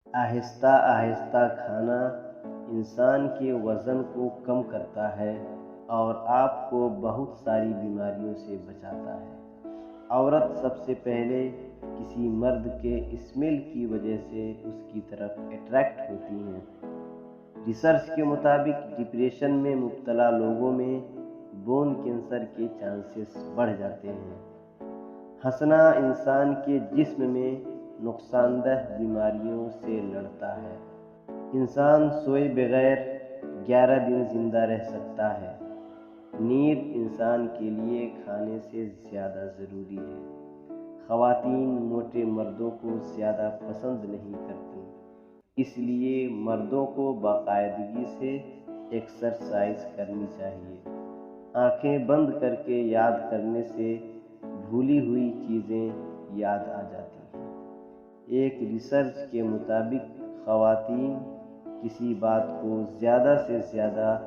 آہستہ آہستہ کھانا انسان کے وزن کو کم کرتا ہے اور آپ کو بہت ساری بیماریوں سے بچاتا ہے۔ عورت سب سے پہلے کسی مرد کے اسمیل کی وجہ سے اس کی طرف اٹریکٹ ہوتی ہیں۔ ریسرچ کے مطابق ڈپریشن میں مبتلا لوگوں میں بون کینسر کے چانسز بڑھ جاتے ہیں۔ ہنسنا انسان کے جسم میں نقصان دہ بیماریوں سے لڑتا ہے۔ انسان سوئے بغیر 11 دن زندہ رہ سکتا ہے۔ نیند انسان کے لیے کھانے سے زیادہ ضروری ہے۔ خواتین موٹے مردوں کو زیادہ پسند نہیں کرتی، اس لیے مردوں کو باقاعدگی سے ایکسرسائز کرنی چاہیے۔ آنکھیں بند کر کے یاد کرنے سے بھولی ہوئی چیزیں یاد آ جاتی ہیں۔ ایک ریسرچ کے مطابق خواتین کسی بات کو زیادہ سے زیادہ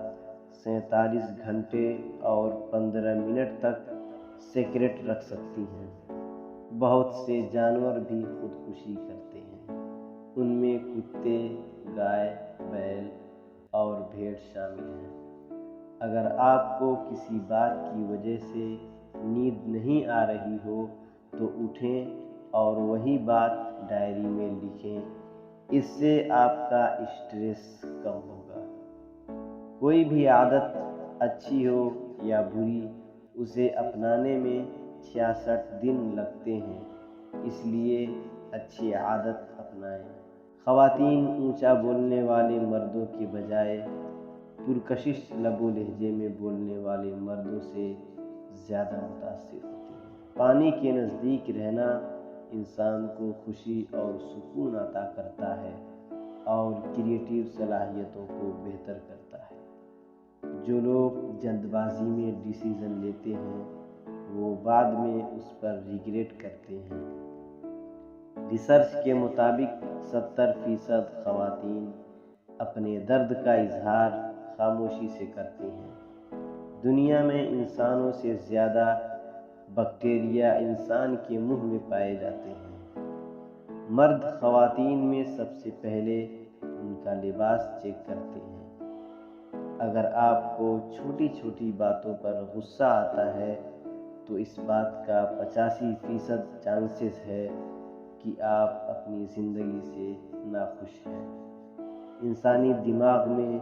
47 گھنٹے اور 15 منٹ تک سیکریٹ رکھ سکتی ہیں۔ بہت سے جانور بھی خودکشی کرتے ہیں، ان میں کتے، گائے، بیل اور بھیڑ شامل ہیں۔ اگر آپ کو کسی بات کی وجہ سے نیند نہیں آ رہی ہو تو اٹھیں اور وہی بات ڈائری میں لکھیں، اس سے آپ کا اسٹریس کم ہوگا۔ کوئی بھی عادت اچھی ہو یا بری، اسے اپنانے میں 66 دن لگتے ہیں، اس لیے اچھی عادت اپنائیں۔ خواتین اونچا بولنے والے مردوں کے بجائے پرکشش لب و لہجے میں بولنے والے مردوں سے زیادہ متاثر ہوتی ہیں۔ پانی کے نزدیک رہنا انسان کو خوشی اور سکون عطا کرتا ہے اور کریٹیو صلاحیتوں کو بہتر کرتا ہے۔ جو لوگ جلد بازی میں ڈیسیژن لیتے ہیں وہ بعد میں اس پر ریگریٹ کرتے ہیں۔ ریسرچ کے مطابق 70% خواتین اپنے درد کا اظہار خاموشی سے کرتی ہیں۔ دنیا میں انسانوں سے زیادہ بیکٹیریا انسان کے منہ میں پائے جاتے ہیں۔ مرد خواتین میں سب سے پہلے ان کا لباس چیک کرتے ہیں۔ اگر آپ کو چھوٹی چھوٹی باتوں پر غصہ آتا ہے تو اس بات کا 85% چانسز ہے کہ آپ اپنی زندگی سے ناخوش ہیں۔ انسانی دماغ میں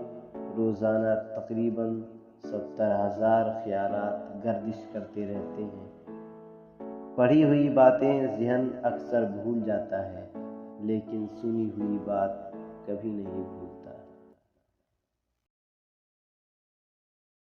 روزانہ تقریباً 70,000 خیالات گردش کرتے رہتے ہیں۔ پڑھی ہوئی باتیں ذہن اکثر بھول جاتا ہے، لیکن سنی ہوئی بات کبھی نہیں بھولتا۔